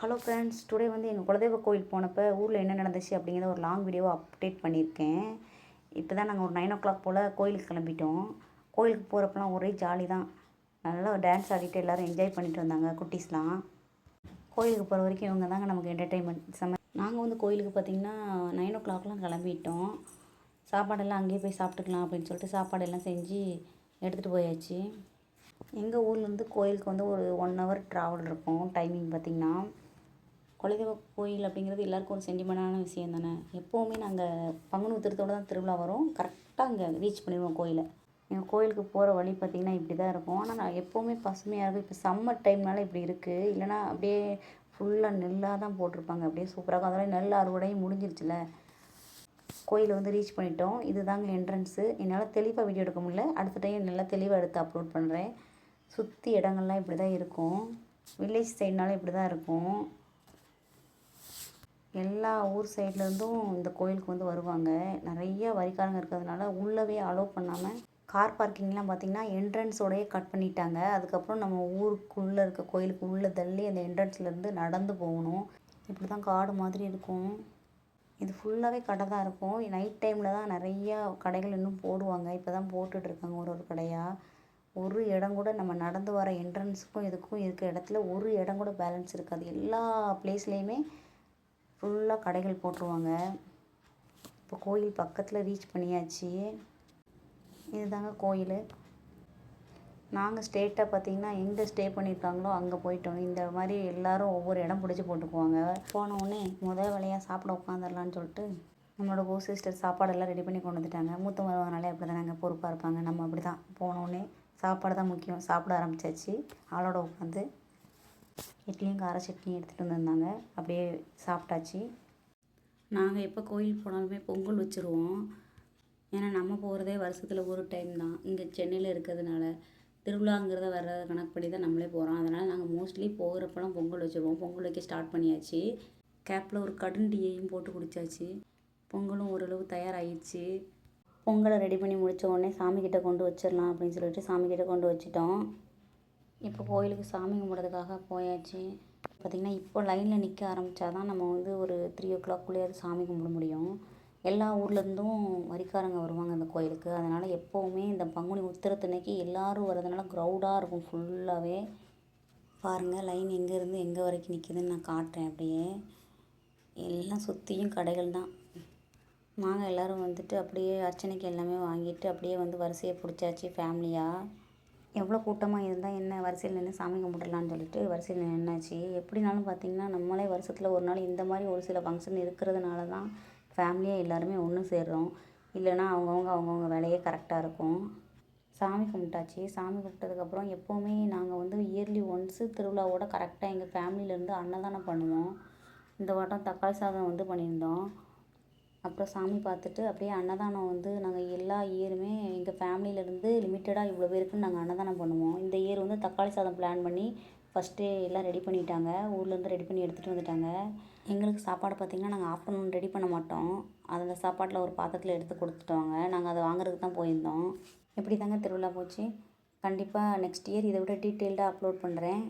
Hello friends, today வந்து எங்கள் குலதெய்வ கோயில் போனப்போ ஊரில் என்ன நடந்துச்சு அப்படிங்கிறத ஒரு லாங் வீடியோவை அப்டேட் பண்ணியிருக்கேன். இப்போ தான் நாங்கள் ஒரு 9 o'clock போல் கோயிலுக்கு கிளம்பிட்டோம். கோயிலுக்கு போகிறப்பலாம் ஒரே ஜாலி தான். நல்லா டான்ஸ் ஆடிட்டு எல்லோரும் என்ஜாய் பண்ணிட்டு வந்தாங்க குட்டீஸ்லாம். கோயிலுக்கு போகிற வரைக்கும் இவங்க தாங்க நமக்கு என்டர்டெயின்மெண்ட். நாங்கள் வந்து கோயிலுக்கு பார்த்திங்கன்னா 9 o'clockலாம் கிளம்பிட்டோம். சாப்பாடெல்லாம் அங்கேயே போய் சாப்பிட்டுக்கலாம் அப்படின்னு சொல்லிட்டு சாப்பாடெல்லாம் செஞ்சு எடுத்துகிட்டு போயாச்சு. எங்கள் ஊர்லேருந்து கோயிலுக்கு வந்து ஒரு 1 hour ட்ராவல் இருக்கும். டைமிங் பார்த்திங்கன்னா குலதெய்வ கோயில் அப்படிங்கிறது எல்லாருக்கும் ஒரு சென்டிமெண்டான விஷயம் தானே. எப்போவுமே நாங்கள் பங்குனி உத்திரத்தோடு தான் திருவிழா வரும். கரெக்டாக அங்கே ரீச் பண்ணிடுவோம் கோயிலை. எங்கள் கோயிலுக்கு போகிற வழி பார்த்திங்கன்னா இப்படி தான் இருக்கும். ஆனால் நான் எப்போவுமே பசுமையாக இருக்கும். இப்போ சம்மர் டைம்னால இப்படி இருக்குது. இல்லைனா அப்படியே ஃபுல்லாக நெல்லாக தான் போட்டிருப்பாங்க. அப்படியே சூப்பராக இருக்கும். அதோட நெல் அறுவடையும் முடிஞ்சிருச்சுல. கோயிலை வந்து ரீச் பண்ணிட்டோம். இது தாங்க என்ட்ரன்ஸு. என்னால் தெளிவாக வீடியோ எடுக்க முடியல. அடுத்த டைம் நல்லா தெளிவாக எடுத்து அப்லோட் பண்ணுறேன். சுற்றி இடங்கள்லாம் இப்படி தான் இருக்கும். வில்லேஜ் சைட்னாலும் இப்படி தான் இருக்கும். எல்லா ஊர் சைட்லேருந்தும் இந்த கோயிலுக்கு வந்து வருவாங்க. நிறைய வரிக்காரங்க இருக்கிறதுனால உள்ளவே அலோவ் பண்ணாமல் கார் பார்க்கிங்லாம் பார்த்திங்கன்னா என்ட்ரன்ஸோடையே கட் பண்ணிட்டாங்க. அதுக்கப்புறம் நம்ம ஊருக்குள்ளே இருக்க கோயிலுக்கு உள்ளே தள்ளி அந்த என்ட்ரன்ஸ்லேருந்து நடந்து போகணும். இப்படி தான் காடு மாதிரி இருக்கும். இது ஃபுல்லாகவே கடை தான் இருக்கும். நைட் டைமில் தான் நிறையா கடைகள் இன்னும் போடுவாங்க. இப்போ தான் போட்டுட்ருக்காங்க ஒரு ஒரு கடையாக. ஒரு இடம் கூட நம்ம நடந்து வர என்ட்ரன்ஸுக்கும் இதுக்கும் இருக்க இடத்துல ஒரு இடம் கூட பேலன்ஸ் இருக்காது. எல்லா பிளேஸ்லேயுமே ஃபுல்லாக கடைகள் போட்டுருவாங்க. இப்போ கோயில் பக்கத்தில் ரீச் பண்ணியாச்சு. இதுதாங்க கோயில். நாங்கள் ஸ்ட்ரெயிட்டாக பார்த்திங்கன்னா எங்கே ஸ்டே பண்ணியிருக்காங்களோ அங்கே போயிட்டோம். இந்த மாதிரி எல்லோரும் ஒவ்வொரு இடம் பிடிச்சி போட்டுக்குவாங்க. போனவுடனே முதல் வேலையாக சாப்பிட உட்காந்துடலான்னு சொல்லிட்டு நம்மளோட கோ சிஸ்டர் சாப்பாடெல்லாம் ரெடி பண்ணி கொண்டு வந்துட்டாங்க. மூத்த மருமகனாலே அப்படி தானே பொறுப்பாக இருப்பாங்க. நம்ம அப்படி தான் போனவுடனே சாப்பாடு தான் முக்கியம். சாப்பிட ஆரம்பித்தாச்சு. ஆளோட உட்காந்து இட்லியும் கார சட்னியும் எடுத்துகிட்டு வந்திருந்தாங்க. அப்படியே சாப்பிட்டாச்சு. நாங்கள் எப்போ கோயில் போனாலுமே பொங்கல் வச்சுருவோம். ஏன்னா நம்ம போகிறதே வருஷத்தில் ஒரு டைம் தான். இங்கே சென்னையில் இருக்கிறதுனால திருவிழாங்கிறத வர கணக்குப்படி தான் நம்மளே போகிறோம். அதனால் நாங்கள் மோஸ்ட்லி போகிறப்பெல்லாம் பொங்கல் வச்சுருவோம். பொங்கல் வைக்க ஸ்டார்ட் பண்ணியாச்சு. கேப்பில் ஒரு கடும் டீயையும் போட்டு குடித்தாச்சு. பொங்கலும் ஓரளவு தயாராகிடுச்சு. பொங்கலை ரெடி பண்ணி முடித்த உடனே சாமிக்கிட்ட கொண்டு வச்சிடலாம் அப்படின்னு சொல்லிட்டு சாமிக்கிட்ட கொண்டு வச்சிட்டோம். இப்போ கோயிலுக்கு சாமி கும்பிட்றதுக்காக போயாச்சு. பார்த்திங்கன்னா இப்போ லைனில் நிற்க ஆரம்பித்தா தான் நம்ம வந்து ஒரு 3 o'clock சாமி கும்பிட முடியும். எல்லா ஊர்லேருந்தும் வரிக்காரங்க வருவாங்க அந்த கோயிலுக்கு. அதனால் எப்போவுமே இந்த பங்குனி உத்திரத்தன்னைக்கு எல்லோரும் வரதுனால க்ரௌடாக இருக்கும் ஃபுல்லாகவே. பாருங்கள் லைன் எங்கேருந்து எங்கே வரைக்கும் நிற்கிதுன்னு நான் காட்டுறேன். அப்படியே எல்லாம் சுற்றியும் கடைகள் தான். நாங்கள் எல்லோரும் வந்துட்டு அப்படியே அர்ச்சனைக்கு எல்லாமே வாங்கிட்டு அப்படியே வந்து வரிசையை பிடிச்சாச்சு ஃபேமிலியாக. எவ்வளோ கூட்டமாக இருந்தால் என்ன, வரிசையில் நின்று சாமி கும்பிடலான்னு சொல்லிட்டு வரிசையில் நின்னாச்சு. எப்படினாலும் பார்த்திங்கன்னா நம்மளே வருஷத்தில் ஒரு நாள் இந்த மாதிரி ஒரு சில ஃபங்க்ஷன் இருக்கிறதுனால தான் ஃபேமிலியாக எல்லாருமே ஒன்று சேர்றோம். இல்லைனா அவங்கவுங்க வேலையே கரெக்டாக இருக்கும். சாமி கும்பிட்டாச்சு. சாமி கும்பிட்டதுக்கப்புறம் எப்போவுமே நாங்கள் வந்து இயர்லி ஒன்ஸு திருவிழாவோட கரெக்டாக எங்கள் ஃபேமிலியிலேருந்து அன்னதானம் பண்ணுவோம். இந்த வாட்டம் தக்காளி சாதம் வந்து பண்ணியிருந்தோம். அப்புறம் சாமி பார்த்துட்டு அப்படியே அன்னதானம் வந்து நாங்கள் எல்லா இயருமே எங்கள் ஃபேமிலியிலேருந்து லிமிட்டடாக இவ்வளோ பேருக்குன்னு நாங்கள் அன்னதானம் பண்ணுவோம். இந்த இயர் வந்து தக்காளி சாதம் பிளான் பண்ணி ஃபஸ்ட்டே எல்லாம் ரெடி பண்ணிட்டாங்க. ஊர்லேருந்து ரெடி பண்ணி எடுத்துகிட்டு வந்துட்டாங்க. எங்களுக்கு சாப்பாடு பார்த்திங்கன்னா நாங்கள் ஆஃப்டர்நூன் ரெடி பண்ண மாட்டோம். அந்த சாப்பாட்டில் ஒரு பாத்திரத்தில் எடுத்து கொடுத்துட்டாங்க. நாங்கள் அதை வாங்குறதுக்கு தான் போயிருந்தோம். எப்படி தாங்க திருவிழா போச்சு. கண்டிப்பாக நெக்ஸ்ட் இயர் இதை விட டீட்டெயில்டாக அப்லோட் பண்ணுறேன்.